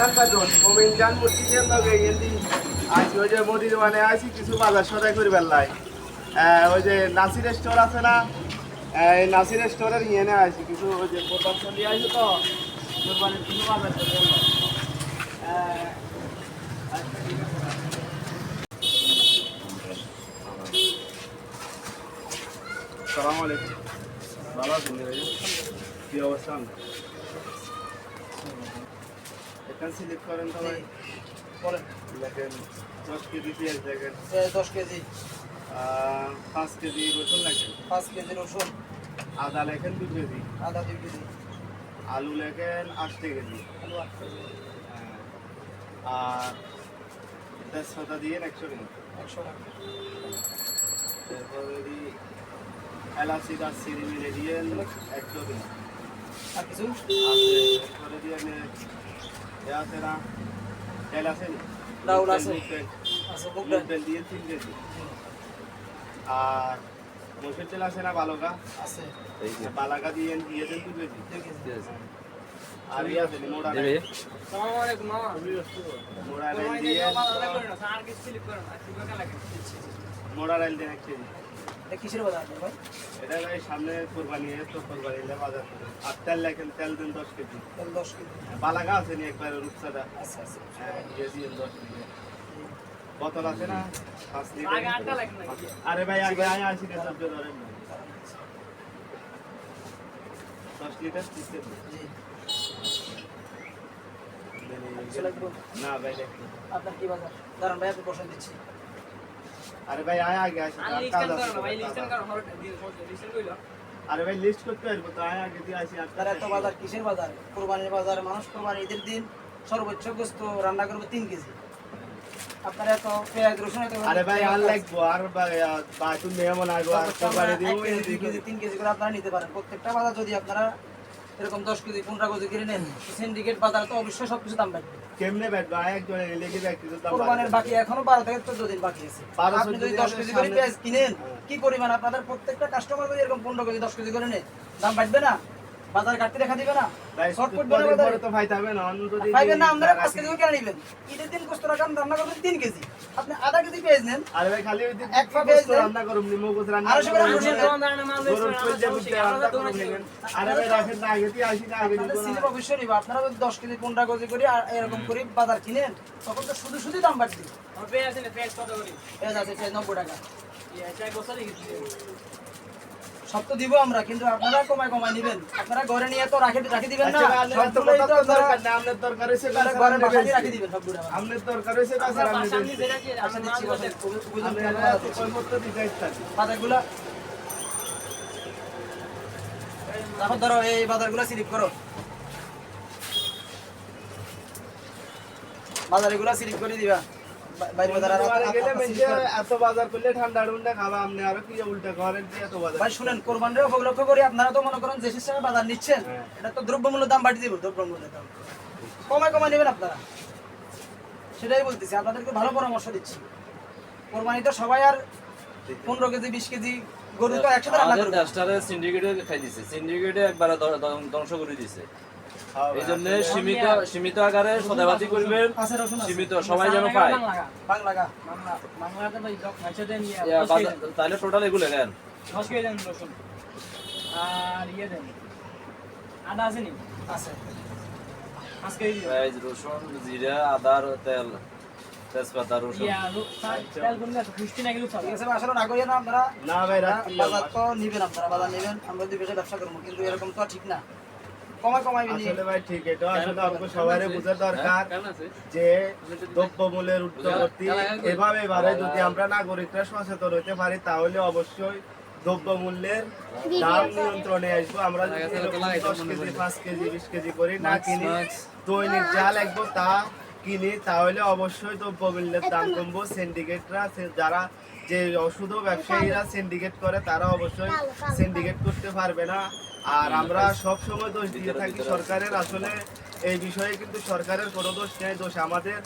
আধার card মোমিন জান মসজিদের লগে এন্দি আজ ওই যে মোদির মানে আইছি কিছু বাজার সদাই করি বেলাই ওই যে নাসির স্টোর আছে না এই নাসির স্টোরের ইয়েনে আইছি কিছু ওই যে কোরবান চলি আইছি তো কোরবানির কিছু বাজার করে আসসালামু আলাইকুম ভালো আছেন কি অবস্থা এখান সিলেক্ট করেন তো ভাই বলেন দেখেন 10 কেজি পেঁয়াজ দেখেন 10 কেজি 5 কেজি রসুন লেখেন 5 কেজি রসুন আদা লেখেন 2 কেজি আদা 2 কেজি আলু লেখেন 8 কেজি আলু 8 কেজি আর তেজপাতা দিয়ে 100 টাকা 100 টাকা তারপরে দি এলাচি দারচিনি মিলে দিয়ে 100 টাকা আর কিছু আছে এরপরে দিয়ে আছে না তেল আছে না ডাউল আছে আছে মুগ মুগ ডাল ডাল দিয়ে 3 কেজি আর মসুর তেল আছে না বালকা আছে বালাকা দিয়ে দেন 2 কেজি 2 কেজি আর ইয়া আছে মোড়া দেবে আসসালামু আলাইকুম মামা মোড়া ডাল দিয়ে আর কিছু স্লিপ করেন আর কি টাকা লাগে মোড়া ডাল দিয়ে 1 কেজি এটা কিসের বাজার ভাই এটা ভাই সামনে কোরবানি তো কোরবানি এলে বাজার করে আর তেল লেখেন তেল দিন 10 কেজি তেল 10 কেজি বালাকা আছে নি একবার রূপসাদা আচ্ছা আচ্ছা দিয়ে দিন 10 কেজি বোতল আছে না 5 আগে লিটার আটটা লাগে নাকি আরে ভাই আগে আয় আসি না সব ধরেন 10 লিটার দিতে জি না ভাই দেখুন আপনার কি বাজার দাঁড়ান ভাই আপনি পছন্দ দিচ্ছি আরে ভাই আয় আগে আসি আরে ভাই লিস্ট করতে পারবো তো আয় আগে দিয়ে আসি তার এত বাজার কিসের বাজার কোরবানির বাজার মানুষ কোরবানি ঈদের দিন সর্বোচ্চ গোস্ত রান্না করবো 3 কেজি আপনার এত পেঁয়াজ রসুন এত আরে ভাই আর লাগবো আর ভাই তুমি মেহমান আসবো আর কোরবানি দিব 2 কেজি 3 কেজি করে আপনারা নিতে পারেন প্রত্যেকটা বাজার যদি আপনারা এরকম 10 কেজি 15 কেজি কিনে নেন সিন্ডিকেট বাজার তো অবশ্যই সবকিছু দাম বাড়বে কেমনে ব্যাটবো আয় একজনে লেগে ব্যাগ কিছু দাম কোরবানির বাকি এখনো 12 থেকে 14 দিন বাকি আছে আপনি যদি 10 কেজি করে পেঁয়াজ কিনেন কি পরিমাণ আপনাদের প্রত্যেকটা কাস্টমার যদি এরকম 15 কেজি 10 কেজি করে নেয় দাম বাড়বে না বাজার কাটতে দেখা দিবে না ভাই শর্ট সব করবে না বাজারে তো ভাই থাকবে না অন্য যদি পাইবেন না আমরা 5 কেজি করে নেবেন ঈদের দিন গোস্ত রান্না করবেন 3 কেজি আপনি আধা কেজি পেঁয়াজ নেন আরে ভাই খালি ওই এক পা পেঁয়াজ দেন। রান্না করুম নিমো গোছ রান্না 250 গ্রাম রসুন দেন। গরুর কলজা বুঝতে রান্না করুম নেবেন আরে ভাই রাখেন না আগে তুই আসি না আগে আপনাদের দিব সিলিপ না অবশ্যই নিব আপনারা যদি 10 কেজি 15 কেজি করে আর এরকম করে বাজার কিনেন তখন তো শুধু শুধু দাম বাড়বে পেঁয়াজ আছে পেঁয়াজ 90 টাকা সব তো দিব আমরা কিন্তু আপনারা কমায় নেবেন আপনারা ঘরে নিয়ে তো রাখি দিবেন না সবগুলোই তো আপনারা আমনের দরকার হইছে ঘরে বাসায় রাখি দিবেন সবগুলো আমনের দরকার হইছে তাছাড়া আমি আচ্ছা দিচ্ছি বসেন কইমত দিতে ইচ্ছা বাজারগুলো তারপর ধরো এই বাজারগুলো সিলিপ করো বাজারগুলো সিলিপ করে দিবা বাইরে বাজার আর গেলে মেজে এত বাজার করলে ঠান্ডা ঠান্ডা খাবা আপনি আরো কি উল্টা করেন কি এত বাজার ভাই শুনেন কোরবানির উপলক্ষ করে আপনারা তো মনে করেন যে সিস্টেমে বাজার নিচ্ছেন এটা তো দ্রব্যমূল্যের দাম বাড়িয়ে দিব দ্রব্যমূল্যের দাম কমায় নেবেন আপনারা সেটাই বলতেছি আপনাদেরকে ভালো পরামর্শ দিচ্ছি কোরবানি তো সবাই আর 15 কেজি 20 কেজি গরু তো একসাথে রান্না আমাদের করবে দেশটারে সিন্ডিকেটে খাই দিছে সিন্ডিকেটে একবার ধ্বংস করে দিছে এই জন্য সীমিত আকারে সদাবাতি করবেন আছে রসুন আছে সীমিত সবাই যেন পায় বাংলা তাহলে টোটাল এগুলো দেন 10 কেজি দেন রসুন আর ইয়ে দেন আদা আছে নি আছে আজকে পেঁয়াজ রসুন জিরা আদার তেল তেজপাতা রসুন তেল গুলো তো খুশি না গেল সব ঠিক আছে আসলে না কইয়া না আপনারা না ভাই রাত বাজার তো নিবেন আপনারা বাজার নেবেন আমরা দুই পয়সা ব্যবসা করব কিন্তু এরকম তো ঠিক না কমাই আসলে ভাই ঠিক এটা আসলে আপনাকে সবাইরে বোঝা দরকার যে দ্রব্যমূল্যের ঊর্ধ্বগতি এভাবে বাড়ে যদি আমরা নাগরিকরা সচেতন হতে পারি তাহলে অবশ্যই দ্রব্যমূল্যের দাম নিয়ন্ত্রণে আসবো আমরা যদি এরকম 10 কেজি 5 কেজি 20 কেজি করে না কিনি দৈনিক যা লাগবে তা কিনি তাহলে অবশ্যই দ্রব্যমূল্যের দাম কমবো সিন্ডিকেটরা যারা যে ওষুধ ব্যবসায়ীরা সিন্ডিকেট করে তারা অবশ্যই সিন্ডিকেট করতে পারবে না আর আমরা সব সময় দোষ দিয়ে থাকি সরকারের আসলে এই বিষয়ে কিন্তু সরকারের কোনো দোষ নেই দোষ আমাদের